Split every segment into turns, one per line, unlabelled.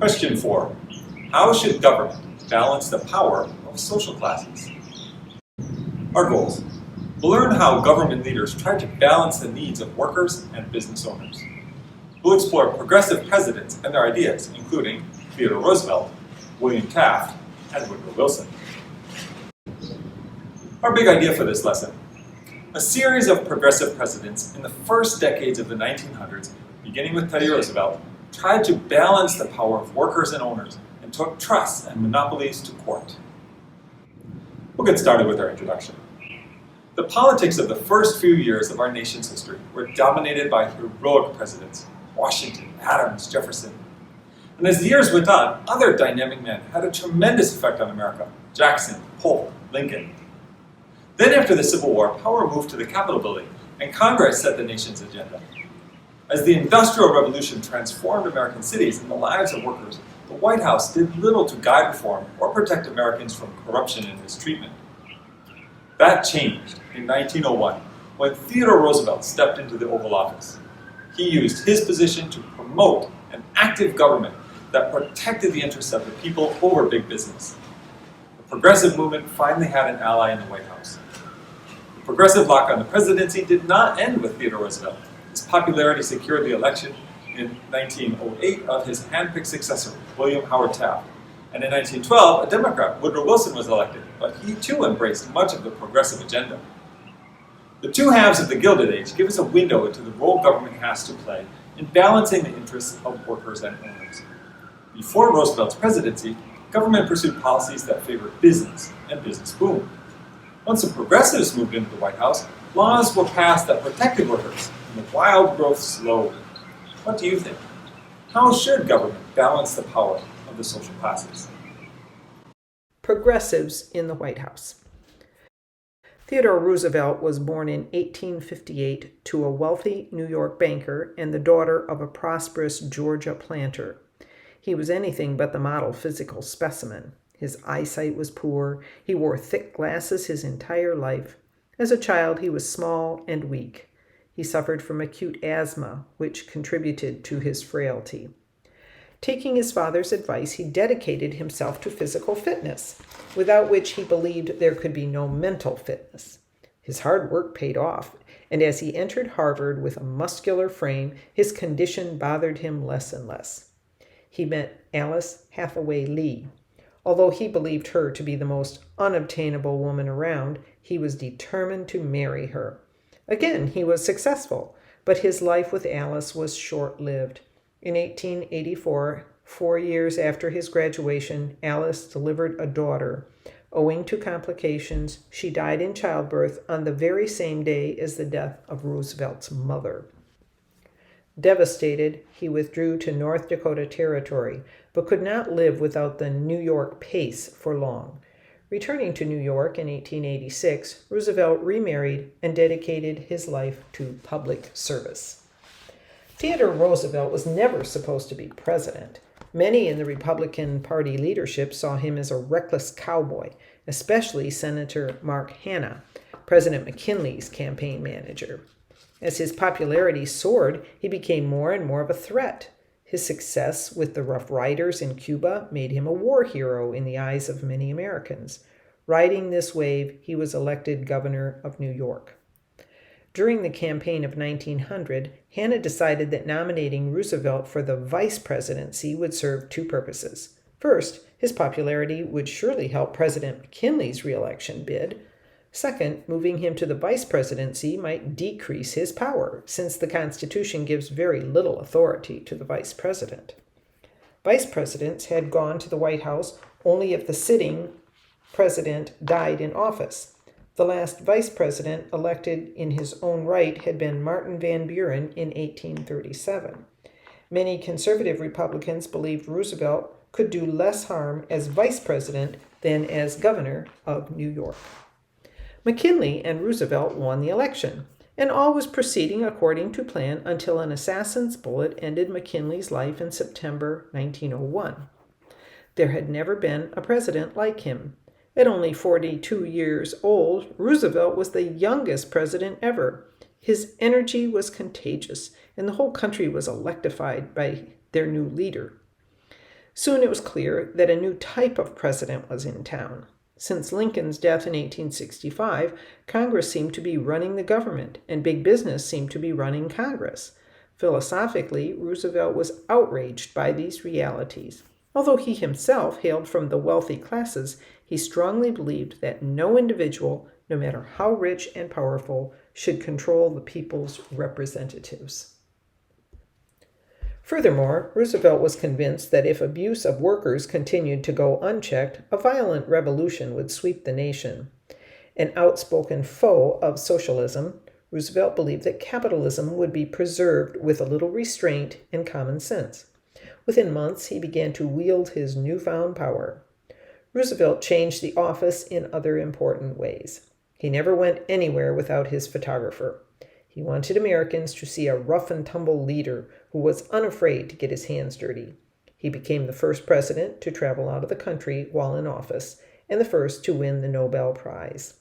Question 4. How should government balance the power of social classes? Our goals. We'll learn how government leaders try to balance the needs of workers and business owners. We'll explore progressive presidents and their ideas, including Theodore Roosevelt, William Taft, and Woodrow Wilson. Our big idea for this lesson. A series of progressive presidents in the first decades of the 1900s, beginning with Teddy Roosevelt, tried to balance the power of workers and owners and took trusts and monopolies to court. We'll get started with our introduction. The politics of the first few years of our nation's history were dominated by heroic presidents, Washington, Adams, Jefferson. And as the years went on, other dynamic men had a tremendous effect on America: Jackson, Polk, Lincoln. Then after the Civil War, power moved to the Capitol building, and Congress set the nation's agenda. As the Industrial Revolution transformed American cities and the lives of workers, the White House did little to guide reform or protect Americans from corruption and mistreatment. That changed in 1901 when Theodore Roosevelt stepped into the Oval Office. He used his position to promote an active government that protected the interests of the people over big business. The progressive movement finally had an ally in the White House. The progressive lock on the presidency did not end with Theodore Roosevelt. His popularity secured the election in 1908 of his handpicked successor, William Howard Taft. And in 1912, a Democrat, Woodrow Wilson, was elected, but he too embraced much of the progressive agenda. The two halves of the Gilded Age give us a window into the role government has to play in balancing the interests of workers and owners. Before Roosevelt's presidency, government pursued policies that favored business and business boomed. Once the progressives moved into the White House, laws were passed that protected workers, and the wild growth slowed. What do you think? How should government balance the power of the social classes?
Progressives in the White House. Theodore Roosevelt was born in 1858 to a wealthy New York banker and the daughter of a prosperous Georgia planter. He was anything but the model physical specimen. His eyesight was poor. He wore thick glasses his entire life. As a child, he was small and weak. He suffered from acute asthma, which contributed to his frailty. Taking his father's advice, he dedicated himself to physical fitness, without which he believed there could be no mental fitness. His hard work paid off, and as he entered Harvard with a muscular frame, his condition bothered him less and less. He met Alice Hathaway Lee. Although he believed her to be the most unobtainable woman around, he was determined to marry her. Again, he was successful, but his life with Alice was short-lived. In 1884, 4 years after his graduation, Alice delivered a daughter. Owing to complications, she died in childbirth on the very same day as the death of Roosevelt's mother. Devastated, he withdrew to North Dakota Territory, but could not live without the New York pace for long. Returning to New York in 1886, Roosevelt remarried and dedicated his life to public service. Theodore Roosevelt was never supposed to be president. Many in the Republican Party leadership saw him as a reckless cowboy, especially Senator Mark Hanna, President McKinley's campaign manager. As his popularity soared, he became more and more of a threat. His success with the Rough Riders in Cuba made him a war hero in the eyes of many Americans. Riding this wave, he was elected governor of New York. During the campaign of 1900, Hanna decided that nominating Roosevelt for the vice presidency would serve two purposes. First, his popularity would surely help President McKinley's reelection bid. Second, moving him to the vice presidency might decrease his power, since the Constitution gives very little authority to the vice president. Vice presidents had gone to the White House only if the sitting president died in office. The last vice president elected in his own right had been Martin Van Buren in 1837. Many conservative Republicans believed Roosevelt could do less harm as vice president than as governor of New York. McKinley and Roosevelt won the election, and all was proceeding according to plan until an assassin's bullet ended McKinley's life in September 1901. There had never been a president like him. At only 42 years old, Roosevelt was the youngest president ever. His energy was contagious, and the whole country was electrified by their new leader. Soon it was clear that a new type of president was in town. Since Lincoln's death in 1865, Congress seemed to be running the government, and big business seemed to be running Congress. Philosophically, Roosevelt was outraged by these realities. Although he himself hailed from the wealthy classes, he strongly believed that no individual, no matter how rich and powerful, should control the people's representatives. Furthermore, Roosevelt was convinced that if abuse of workers continued to go unchecked, a violent revolution would sweep the nation. An outspoken foe of socialism, Roosevelt believed that capitalism would be preserved with a little restraint and common sense. Within months, he began to wield his newfound power. Roosevelt changed the office in other important ways. He never went anywhere without his photographer. He wanted Americans to see a rough-and-tumble leader who was unafraid to get his hands dirty. He became the first president to travel out of the country while in office, and the first to win the Nobel Prize.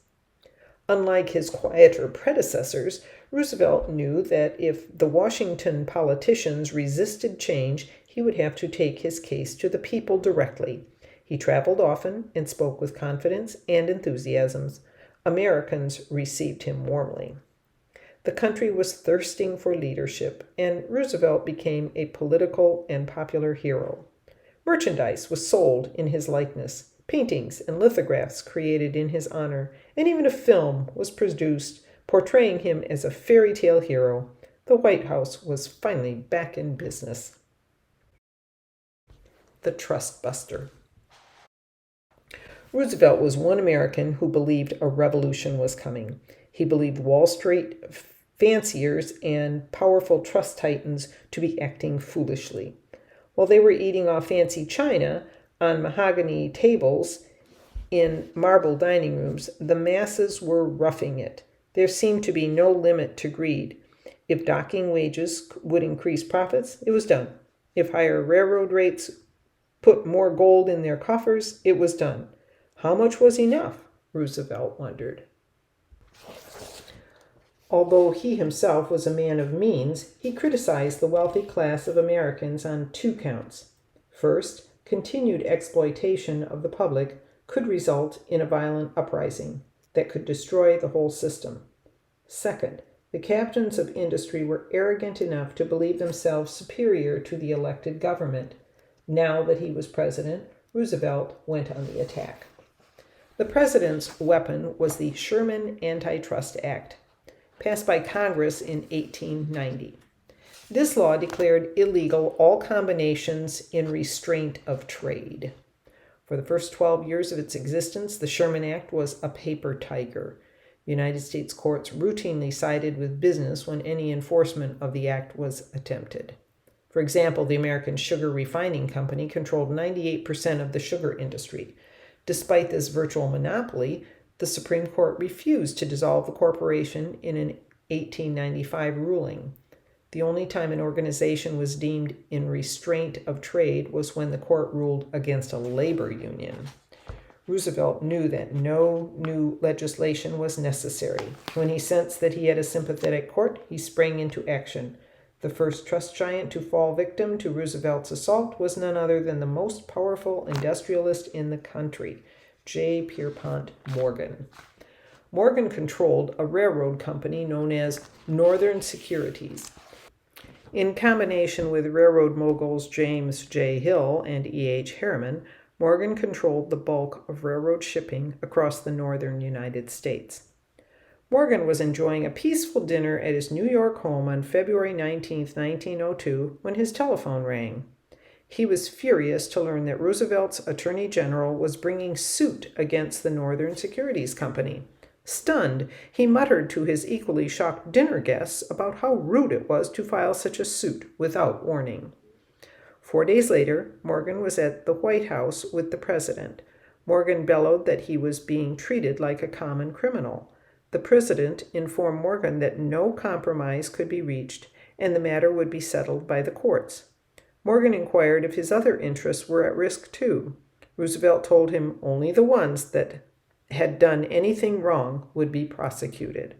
Unlike his quieter predecessors, Roosevelt knew that if the Washington politicians resisted change, he would have to take his case to the people directly. He traveled often and spoke with confidence and enthusiasm. Americans received him warmly. The country was thirsting for leadership, and Roosevelt became a political and popular hero. Merchandise was sold in his likeness, paintings and lithographs created in his honor, and even a film was produced portraying him as a fairy tale hero. The White House was finally back in business. The Trust Buster. Roosevelt was one American who believed a revolution was coming. He believed Wall Street fanciers and powerful trust titans to be acting foolishly. While they were eating off fancy china on mahogany tables in marble dining rooms, the masses were roughing it. There seemed to be no limit to greed. If docking wages would increase profits, it was done. If higher railroad rates put more gold in their coffers, it was done. How much was enough? Roosevelt wondered. Although he himself was a man of means, he criticized the wealthy class of Americans on 2 counts. First, continued exploitation of the public could result in a violent uprising that could destroy the whole system. Second, the captains of industry were arrogant enough to believe themselves superior to the elected government. Now that he was president, Roosevelt went on the attack. The president's weapon was the Sherman Antitrust Act, passed by Congress in 1890. This law declared illegal all combinations in restraint of trade. For the first 12 years of its existence, the Sherman Act was a paper tiger. United States courts routinely sided with business when any enforcement of the act was attempted. For example, the American Sugar Refining Company controlled 98% of the sugar industry. Despite this virtual monopoly, the Supreme Court refused to dissolve the corporation in an 1895 ruling. The only time an organization was deemed in restraint of trade was when the court ruled against a labor union. Roosevelt knew that no new legislation was necessary. When he sensed that he had a sympathetic court, he sprang into action. The first trust giant to fall victim to Roosevelt's assault was none other than the most powerful industrialist in the country, J. Pierpont Morgan. Morgan controlled a railroad company known as Northern Securities. In combination with railroad moguls James J. Hill and E. H. Harriman, Morgan controlled the bulk of railroad shipping across the northern United States. Morgan was enjoying a peaceful dinner at his New York home on February 19, 1902, when his telephone rang. He was furious to learn that Roosevelt's Attorney General was bringing suit against the Northern Securities Company. Stunned, he muttered to his equally shocked dinner guests about how rude it was to file such a suit without warning. 4 days later, Morgan was at the White House with the president. Morgan bellowed that he was being treated like a common criminal. The president informed Morgan that no compromise could be reached and the matter would be settled by the courts. Morgan inquired if his other interests were at risk too. Roosevelt told him only the ones that had done anything wrong would be prosecuted.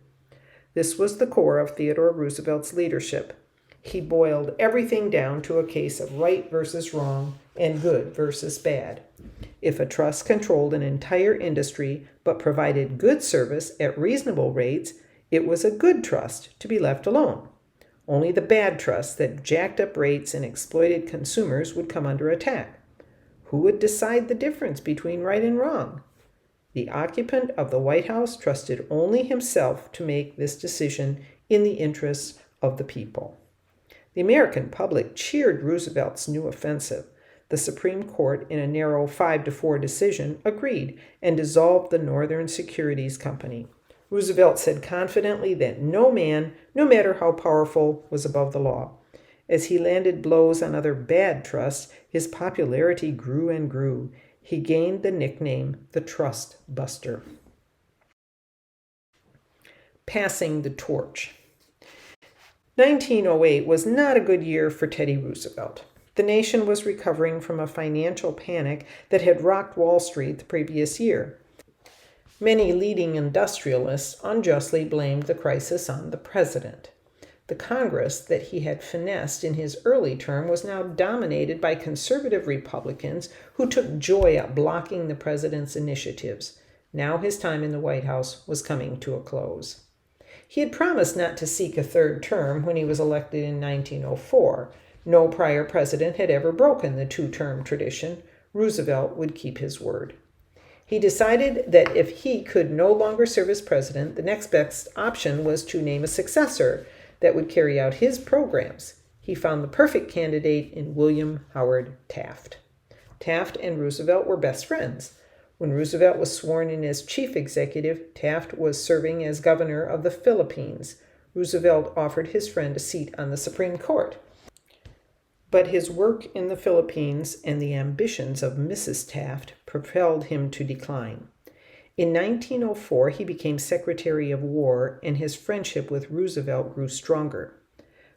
This was the core of Theodore Roosevelt's leadership. He boiled everything down to a case of right versus wrong and good versus bad. If a trust controlled an entire industry but provided good service at reasonable rates, it was a good trust to be left alone. Only the bad trusts that jacked up rates and exploited consumers would come under attack. Who would decide the difference between right and wrong? The occupant of the White House trusted only himself to make this decision in the interests of the people. The American public cheered Roosevelt's new offensive. The Supreme Court, in a narrow 5-4 decision, agreed and dissolved the Northern Securities Company. Roosevelt said confidently that no man, no matter how powerful, was above the law. As he landed blows on other bad trusts, his popularity grew and grew. He gained the nickname the Trust Buster. Passing the torch. 1908 was not a good year for Teddy Roosevelt. The nation was recovering from a financial panic that had rocked Wall Street the previous year. Many leading industrialists unjustly blamed the crisis on the president. The Congress that he had finessed in his early term was now dominated by conservative Republicans who took joy at blocking the president's initiatives. Now his time in the White House was coming to a close. He had promised not to seek a third term when he was elected in 1904. No prior president had ever broken the two-term tradition. Roosevelt would keep his word. He decided that if he could no longer serve as president, the next best option was to name a successor that would carry out his programs. He found the perfect candidate in William Howard Taft. Taft and Roosevelt were best friends. When Roosevelt was sworn in as chief executive, Taft was serving as governor of the Philippines. Roosevelt offered his friend a seat on the Supreme Court. But his work in the Philippines and the ambitions of Mrs. Taft propelled him to decline. In 1904, he became Secretary of War, and his friendship with Roosevelt grew stronger.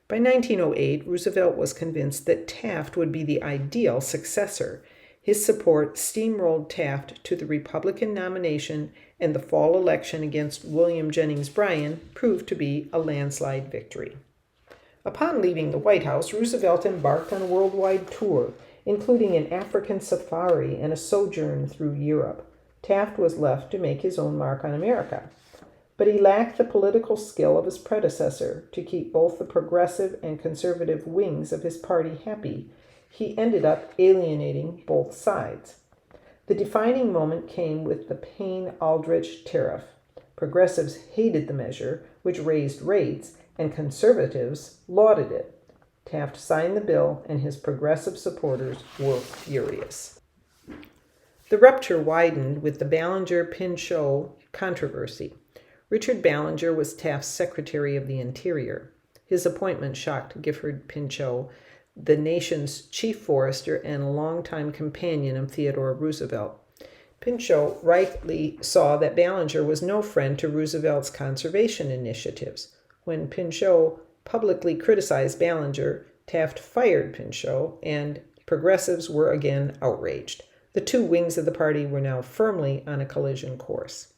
By 1908, Roosevelt was convinced that Taft would be the ideal successor. His support steamrolled Taft to the Republican nomination, and the fall election against William Jennings Bryan proved to be a landslide victory. Upon leaving the White House, Roosevelt embarked on a worldwide tour, including an African safari and a sojourn through Europe. Taft was left to make his own mark on America. But he lacked the political skill of his predecessor to keep both the progressive and conservative wings of his party happy. He ended up alienating both sides. The defining moment came with the Payne-Aldrich tariff. Progressives hated the measure, which raised rates, and conservatives lauded it. Taft signed the bill, and his progressive supporters were furious. The rupture widened with the Ballinger-Pinchot controversy. Richard Ballinger was Taft's Secretary of the Interior. His appointment shocked Gifford Pinchot, the nation's chief forester and longtime companion of Theodore Roosevelt. Pinchot rightly saw that Ballinger was no friend to Roosevelt's conservation initiatives. When Pinchot publicly criticized Ballinger, Taft fired Pinchot, and progressives were again outraged. The two wings of the party were now firmly on a collision course.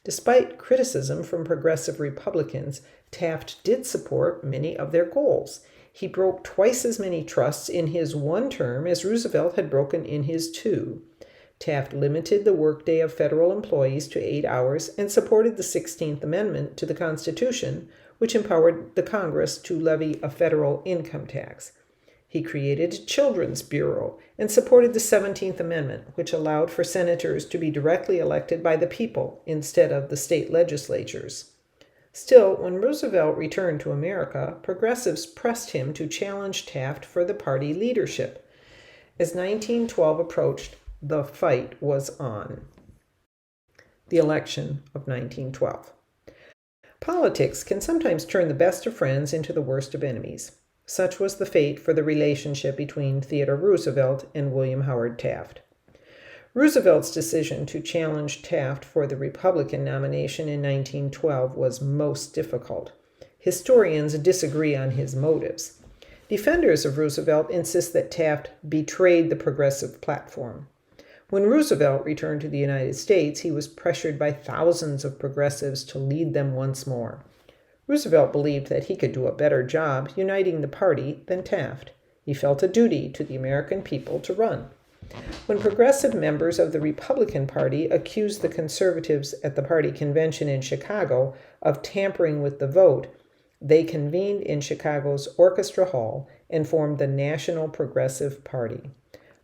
Despite criticism from progressive Republicans, Taft did support many of their goals. He broke twice as many trusts in his one term as Roosevelt had broken in his two. Taft limited the workday of federal employees to 8 hours and supported the 16th Amendment to the Constitution, which empowered the Congress to levy a federal income tax. He created a Children's Bureau and supported the 17th Amendment, which allowed for senators to be directly elected by the people instead of the state legislatures. Still, when Roosevelt returned to America, progressives pressed him to challenge Taft for the party leadership. As 1912 approached, the fight was on. The election of 1912. Politics can sometimes turn the best of friends into the worst of enemies. Such was the fate for the relationship between Theodore Roosevelt and William Howard Taft. Roosevelt's decision to challenge Taft for the Republican nomination in 1912 was most difficult. Historians disagree on his motives. Defenders of Roosevelt insist that Taft betrayed the progressive platform. When Roosevelt returned to the United States, he was pressured by thousands of progressives to lead them once more. Roosevelt believed that he could do a better job uniting the party than Taft. He felt a duty to the American people to run. When progressive members of the Republican Party accused the conservatives at the party convention in Chicago of tampering with the vote, they convened in Chicago's Orchestra Hall and formed the National Progressive Party.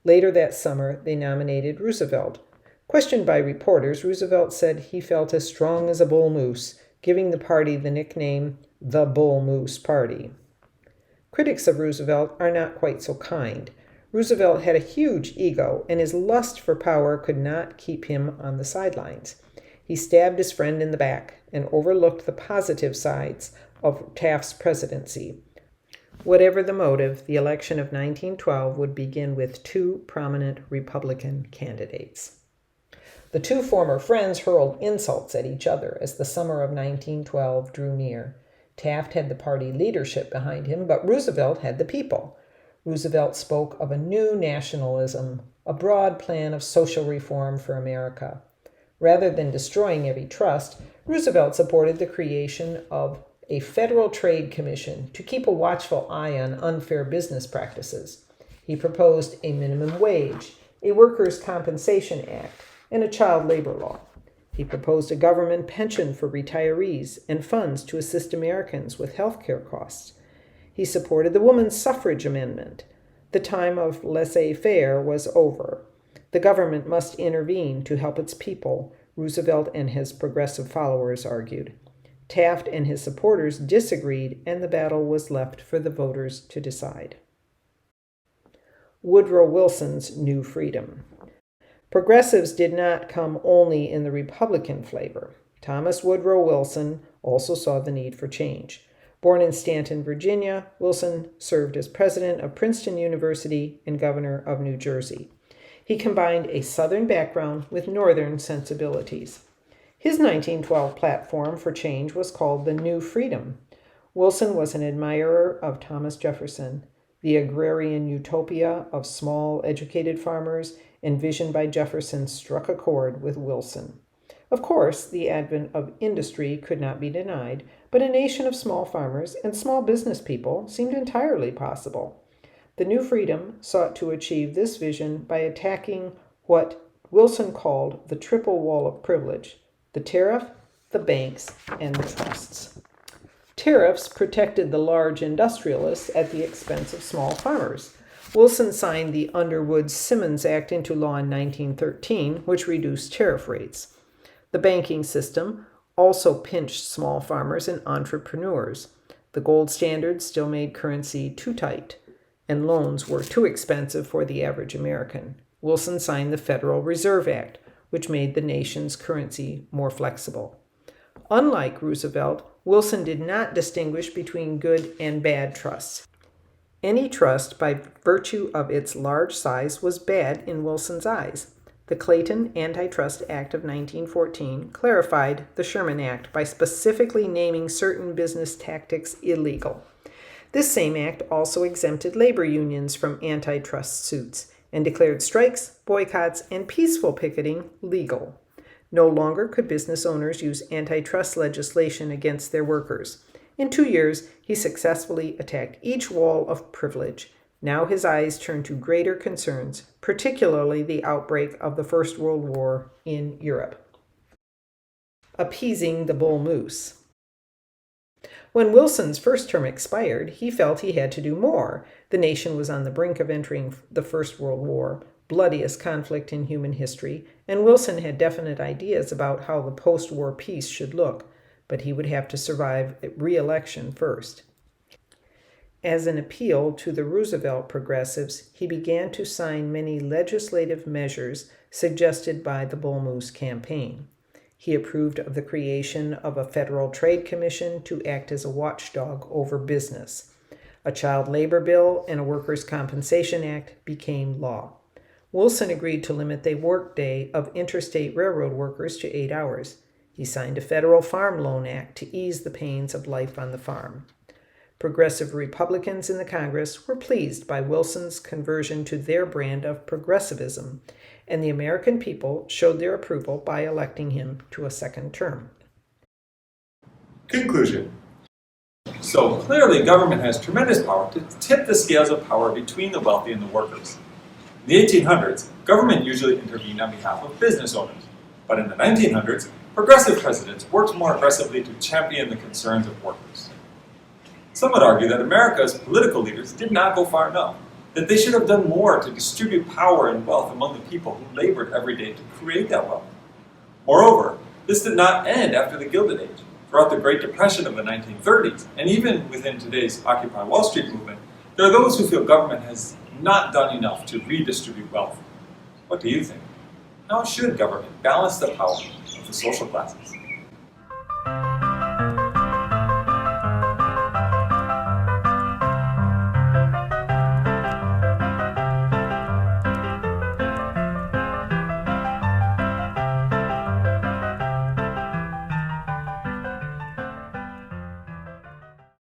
Later that summer, they nominated Roosevelt. Questioned by reporters, Roosevelt said he felt as strong as a bull moose, giving the party the nickname the Bull Moose Party. Critics of Roosevelt are not quite so kind. Roosevelt had a huge ego, and his lust for power could not keep him on the sidelines. He stabbed his friend in the back and overlooked the positive sides of Taft's presidency. Whatever the motive, the election of 1912 would begin with two prominent Republican candidates. The two former friends hurled insults at each other as the summer of 1912 drew near. Taft had the party leadership behind him, but Roosevelt had the people. Roosevelt spoke of a new nationalism, a broad plan of social reform for America. Rather than destroying every trust, Roosevelt supported the creation of a Federal Trade Commission to keep a watchful eye on unfair business practices. He proposed a minimum wage, a workers' compensation act, and a child labor law. He proposed a government pension for retirees and funds to assist Americans with health care costs. He supported the woman's suffrage amendment. The time of laissez-faire was over. The government must intervene to help its people, Roosevelt and his progressive followers argued. Taft and his supporters disagreed, and the battle was left for the voters to decide. Woodrow Wilson's New Freedom. Progressives did not come only in the Republican flavor. Thomas Woodrow Wilson also saw the need for change. Born in Stanton, Virginia, Wilson served as president of Princeton University and governor of New Jersey. He combined a Southern background with Northern sensibilities. His 1912 platform for change was called the New Freedom. Wilson was an admirer of Thomas Jefferson. The agrarian utopia of small, educated farmers envisioned by Jefferson struck a chord with Wilson. Of course, the advent of industry could not be denied, but a nation of small farmers and small business people seemed entirely possible. The New Freedom sought to achieve this vision by attacking what Wilson called the triple wall of privilege: the tariff, the banks, and the trusts. Tariffs protected the large industrialists at the expense of small farmers. Wilson signed the Underwood-Simmons Act into law in 1913, which reduced tariff rates. The banking system also pinched small farmers and entrepreneurs. The gold standard still made currency too tight, and loans were too expensive for the average American. Wilson signed the Federal Reserve Act, which made the nation's currency more flexible. Unlike Roosevelt, Wilson did not distinguish between good and bad trusts. Any trust, by virtue of its large size, was bad in Wilson's eyes. The Clayton Antitrust Act of 1914 clarified the Sherman Act by specifically naming certain business tactics illegal. This same act also exempted labor unions from antitrust suits and declared strikes, boycotts, and peaceful picketing legal. No longer could business owners use antitrust legislation against their workers. In 2 years, he successfully attacked each wall of privilege. Now his eyes turned to greater concerns, particularly the outbreak of the First World War in Europe. Appeasing the bull moose. When Wilson's first term expired, he felt he had to do more. The nation was on the brink of entering the First World War, bloodiest conflict in human history, and Wilson had definite ideas about how the post-war peace should look, but he would have to survive re-election first. As an appeal to the Roosevelt progressives, he began to sign many legislative measures suggested by the Bull Moose campaign. He approved of the creation of a Federal Trade Commission to act as a watchdog over business. A child labor bill and a workers' compensation act became law. Wilson agreed to limit the workday of interstate railroad workers to 8 hours. He signed a Federal Farm Loan Act to ease the pains of life on the farm. Progressive Republicans in the Congress were pleased by Wilson's conversion to their brand of progressivism, and the American people showed their approval by electing him to a second term.
Conclusion. So clearly, government has tremendous power to tip the scales of power between the wealthy and the workers. In the 1800s, government usually intervened on behalf of business owners. But in the 1900s, progressive presidents worked more aggressively to champion the concerns of workers. Some would argue that America's political leaders did not go far enough, that they should have done more to distribute power and wealth among the people who labored every day to create that wealth. Moreover, this did not end after the Gilded Age. Throughout the Great Depression of the 1930s, and even within today's Occupy Wall Street movement, there are those who feel government has not done enough to redistribute wealth. What do you think? How should government balance the power of the social classes?